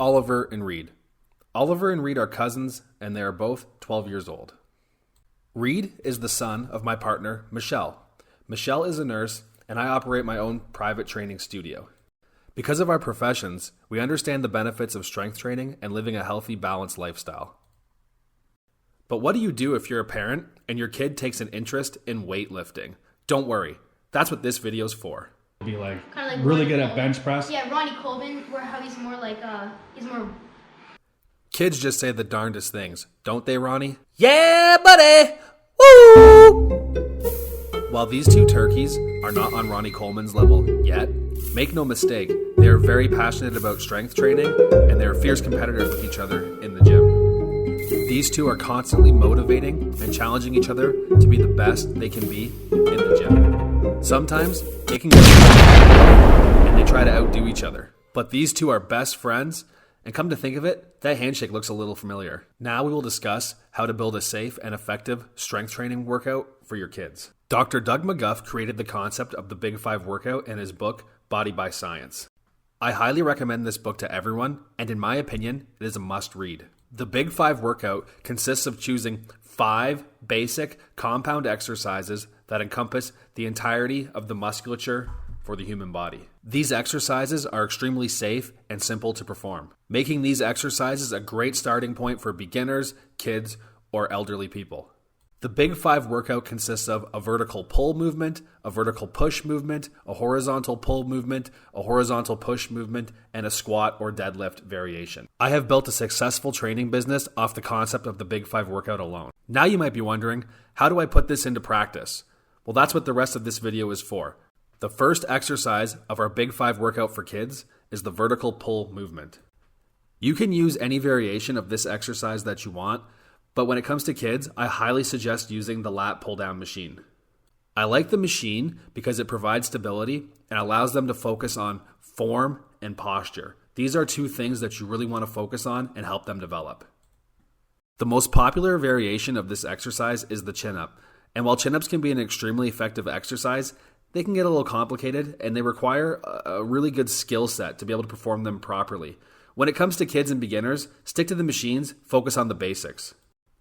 Oliver and Reed. Oliver and Reed are cousins, and they are both 12 years old. Reed is the son of my partner, Michelle. Michelle is a nurse, and I operate my own private training studio. Because of our professions, we understand the benefits of strength training and living a healthy, balanced lifestyle. But what do you do if you're a parent and your kid takes an interest in weightlifting? Don't worry, that's what this video's for. Be like Kinda like really Ronnie good at Coleman. bench press. Yeah, Ronnie Coleman, where how he's more like he's more. Kids just say the darndest things, don't they, Ronnie? Yeah, buddy! Woo! While these two turkeys are not on Ronnie Coleman's level yet, make no mistake, they are very passionate about strength training and they are fierce competitors with each other in the gym. These two are constantly motivating and challenging each other to be the best they can be in the gym. Sometimes they can get and they try to outdo each other. But these two are best friends, and come to think of it, that handshake looks a little familiar. Now we will discuss how to build a safe and effective strength training workout for your kids. Dr. Doug McGuff created the concept of the Big Five workout in his book, Body by Science. I highly recommend this book to everyone, and in my opinion, it is a must-read. The Big Five workout consists of choosing 5 basic compound exercises that encompass the entirety of the musculature for the human body. These exercises are extremely safe and simple to perform, making these exercises a great starting point for beginners, kids, or elderly people. The Big Five workout consists of a vertical pull movement, a vertical push movement, a horizontal pull movement, a horizontal push movement, and a squat or deadlift variation. I have built a successful training business off the concept of the Big Five workout alone. Now you might be wondering, how do I put this into practice? Well, that's what the rest of this video is for. The first exercise of our Big Five workout for kids is the vertical pull movement. You can use any variation of this exercise that you want, but when it comes to kids, I highly suggest using the lat pull-down machine. I like the machine because it provides stability and allows them to focus on form and posture. These are two things that you really want to focus on and help them develop. The most popular variation of this exercise is the chin-up. And while chin-ups can be an extremely effective exercise, they can get a little complicated and they require a really good skill set to be able to perform them properly. When it comes to kids and beginners, stick to the machines, focus on the basics.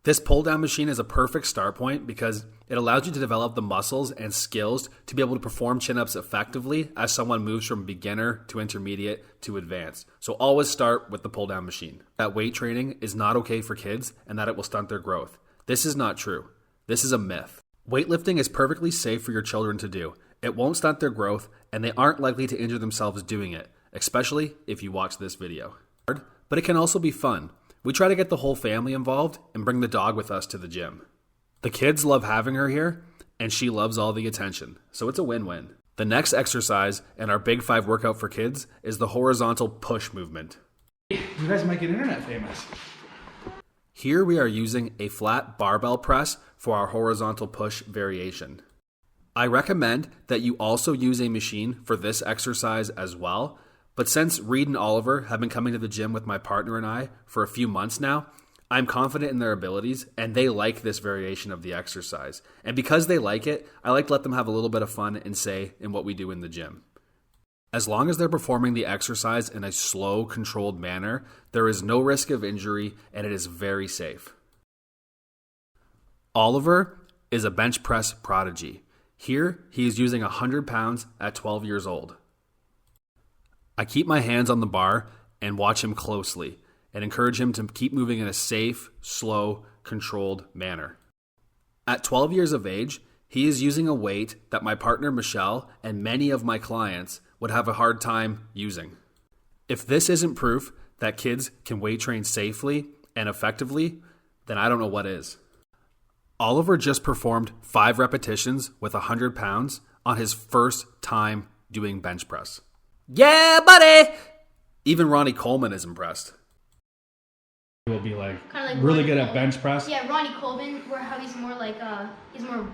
This pull-down machine is a perfect start point because it allows you to develop the muscles and skills to be able to perform chin-ups effectively as someone moves from beginner to intermediate to advanced. So always start with the pull-down machine. That weight training is not okay for kids and that it will stunt their growth. This is not true. This is a myth. Weightlifting is perfectly safe for your children to do. It won't stunt their growth and they aren't likely to injure themselves doing it, especially if you watch this video. But it can also be fun. We try to get the whole family involved and bring the dog with us to the gym. The kids love having her here, and she loves all the attention, so it's a win-win. The next exercise in our Big Five workout for kids is the horizontal push movement. You guys might get internet famous. Here we are using a flat barbell press for our horizontal push variation. I recommend that you also use a machine for this exercise as well. But since Reed and Oliver have been coming to the gym with my partner and I for a few months now, I'm confident in their abilities and they like this variation of the exercise. And because they like it, I like to let them have a little bit of fun and say in what we do in the gym. As long as they're performing the exercise in a slow, controlled manner, there is no risk of injury and it is very safe. Oliver is a bench press prodigy. Here, he is using 100 pounds at 12 years old. I keep my hands on the bar and watch him closely and encourage him to keep moving in a safe, slow, controlled manner. At 12 years of age, he is using a weight that my partner Michelle and many of my clients would have a hard time using. If this isn't proof that kids can weight train safely and effectively, then I don't know what is. Oliver just performed 5 repetitions with 100 pounds on his first time doing bench press. Yeah, buddy! Even Ronnie Coleman is impressed. Will be like Kinda like really Ronnie good at Coleman. bench press. Yeah, Ronnie Coleman, where how he's more like he's more.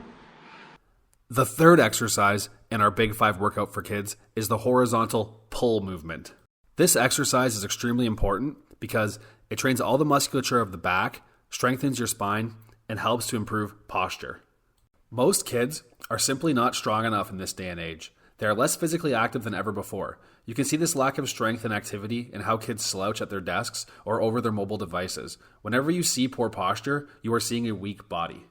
The third exercise in our Big Five workout for kids is the horizontal pull movement. This exercise is extremely important because it trains all the musculature of the back, strengthens your spine, and helps to improve posture. Most kids are simply not strong enough in this day and age. They are less physically active than ever before. You can see this lack of strength and activity in how kids slouch at their desks or over their mobile devices. Whenever you see poor posture, you are seeing a weak body.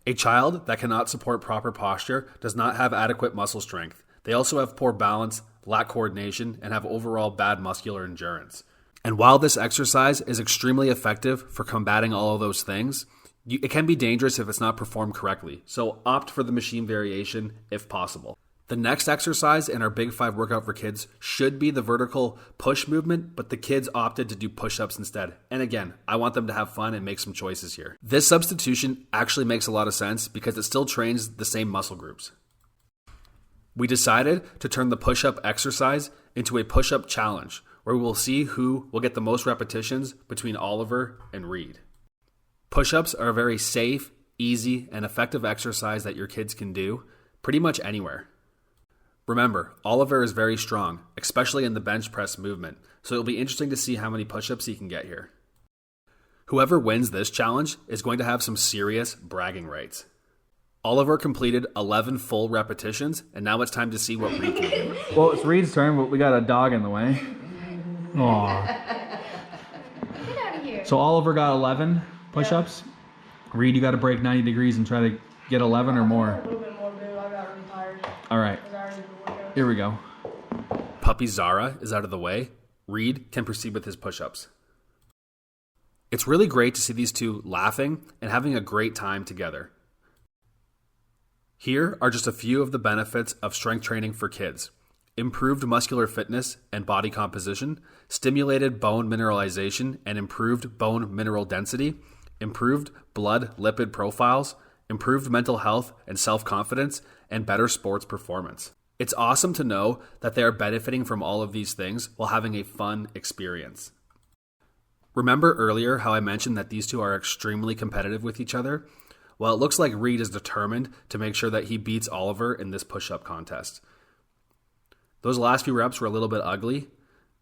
A child that cannot support proper posture does not have adequate muscle strength. They also have poor balance, lack coordination, and have overall bad muscular endurance. And while this exercise is extremely effective for combating all of those things, it can be dangerous if it's not performed correctly. So opt for the machine variation if possible. The next exercise in our Big 5 workout for kids should be the vertical push movement, but the kids opted to do push-ups instead. And again, I want them to have fun and make some choices here. This substitution actually makes a lot of sense because it still trains the same muscle groups. We decided to turn the push-up exercise into a push-up challenge, where we will see who will get the most repetitions between Oliver and Reed. Push-ups are a very safe, easy, and effective exercise that your kids can do pretty much anywhere. Remember, Oliver is very strong, especially in the bench press movement, so it'll be interesting to see how many push-ups he can get here. Whoever wins this challenge is going to have some serious bragging rights. Oliver completed 11 full repetitions, and now it's time to see what Reed can do. Well, it's Reed's turn, but we got a dog in the way. Aw. Get out of here. So Oliver got 11 push-ups. Reed, you got to break 90 degrees and try to get 11 or more. A little bit more, dude. I got really tired. All right, I already did the workout. here we go. Puppy Zara is out of the way. Reed can proceed with his push-ups. It's really great to see these two laughing and having a great time together. Here are just a few of the benefits of strength training for kids. Improved muscular fitness and body composition, stimulated bone mineralization and improved bone mineral density, improved blood lipid profiles, improved mental health and self-confidence, and better sports performance. It's awesome to know that they are benefiting from all of these things while having a fun experience. Remember earlier how I mentioned that these two are extremely competitive with each other? Well, it looks like Reed is determined to make sure that he beats Oliver in this push-up contest. Those last few reps were a little bit ugly,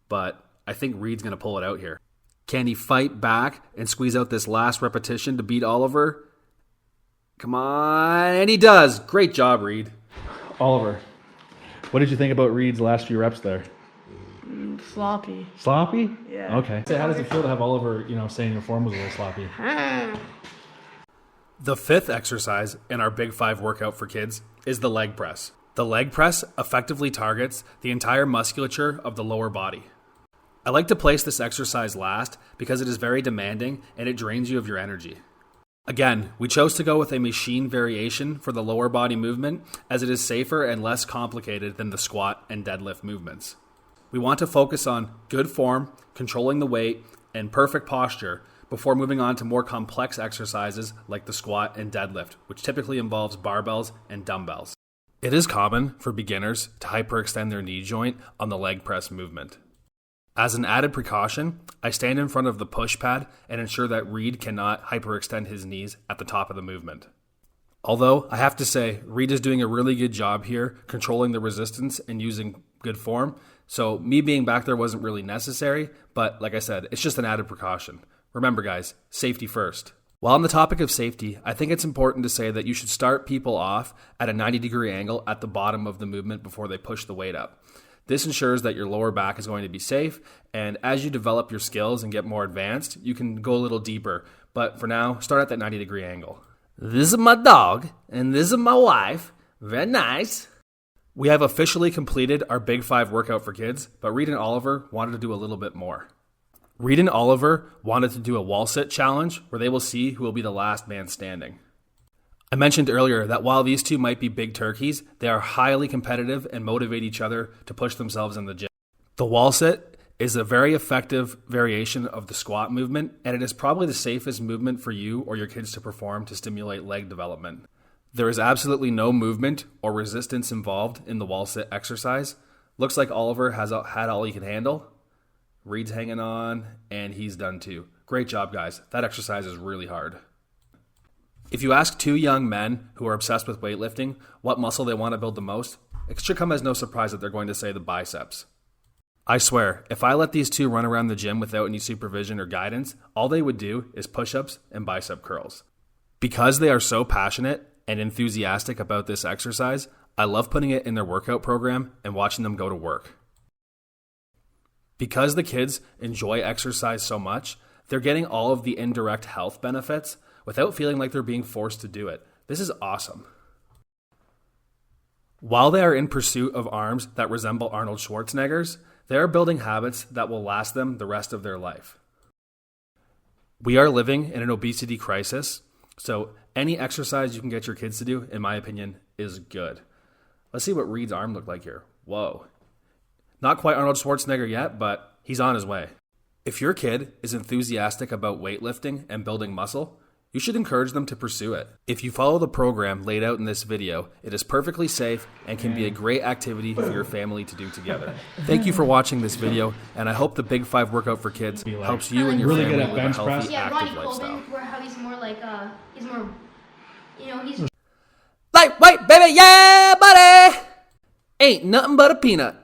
but I think Reed's going to pull it out here. Can he fight back and squeeze out this last repetition to beat Oliver? Come on, and he does. Great job, Reed. Oliver, what did you think about Reed's last few reps there? Sloppy. Sloppy? Yeah. Okay. So how does it feel to have Oliver, saying your form was a little sloppy? The fifth exercise in our Big 5 workout for kids is the leg press. The leg press effectively targets the entire musculature of the lower body. I like to place this exercise last because it is very demanding and it drains you of your energy. Again, we chose to go with a machine variation for the lower body movement as it is safer and less complicated than the squat and deadlift movements. We want to focus on good form, controlling the weight, and perfect posture before moving on to more complex exercises like the squat and deadlift, which typically involves barbells and dumbbells. It is common for beginners to hyperextend their knee joint on the leg press movement. As an added precaution, I stand in front of the push pad and ensure that Reed cannot hyperextend his knees at the top of the movement. Although, I have to say, Reed is doing a really good job here controlling the resistance and using good form, so me being back there wasn't really necessary, but like I said, it's just an added precaution. Remember guys, safety first. While on the topic of safety, I think it's important to say that you should start people off at a 90-degree angle at the bottom of the movement before they push the weight up. This ensures that your lower back is going to be safe, and as you develop your skills and get more advanced, you can go a little deeper. But for now, start at that 90-degree angle. This is my dog, and this is my wife. Very nice. We have officially completed our Big 5 workout for kids, but Reed and Oliver wanted to do a little bit more. Reed and Oliver wanted to do a wall sit challenge where they will see who will be the last man standing. I mentioned earlier that while these two might be big turkeys, they are highly competitive and motivate each other to push themselves in the gym. The wall sit is a very effective variation of the squat movement, and it is probably the safest movement for you or your kids to perform to stimulate leg development. There is absolutely no movement or resistance involved in the wall sit exercise. Looks like Oliver has had all he can handle. Reed's hanging on, and he's done too. Great job, guys. That exercise is really hard. If you ask two young men who are obsessed with weightlifting what muscle they want to build the most, it should come as no surprise that they're going to say the biceps. I swear, if I let these two run around the gym without any supervision or guidance, all they would do is push-ups and bicep curls. Because they are so passionate and enthusiastic about this exercise, I love putting it in their workout program and watching them go to work. Because the kids enjoy exercise so much, they're getting all of the indirect health benefits without feeling like they're being forced to do it. This is awesome. While they are in pursuit of arms that resemble Arnold Schwarzenegger's, they are building habits that will last them the rest of their life. We are living in an obesity crisis, so any exercise you can get your kids to do, in my opinion, is good. Let's see what Reed's arm looked like here. Whoa. Not quite Arnold Schwarzenegger yet, but he's on his way. If your kid is enthusiastic about weightlifting and building muscle, you should encourage them to pursue it. If you follow the program laid out in this video, it is perfectly safe and can be a great activity for your family to do together. Thank you for watching this video, and I hope the Big 5 workout for kids helps you and your Really family good at live a bench healthy, press. Yeah, Ronnie active lifestyle. Coleman, where how he's more like, he's more, he's Lightweight, baby, yeah, buddy! Ain't nothing but a peanut.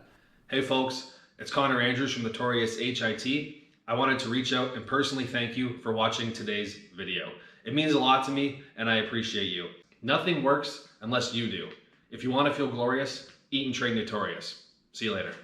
Hey folks, it's Connor Andrews from Notorious H.I.T. I wanted to reach out and personally thank you for watching today's video. It means a lot to me and I appreciate you. Nothing works unless you do. If you want to feel glorious, eat and train Notorious. See you later.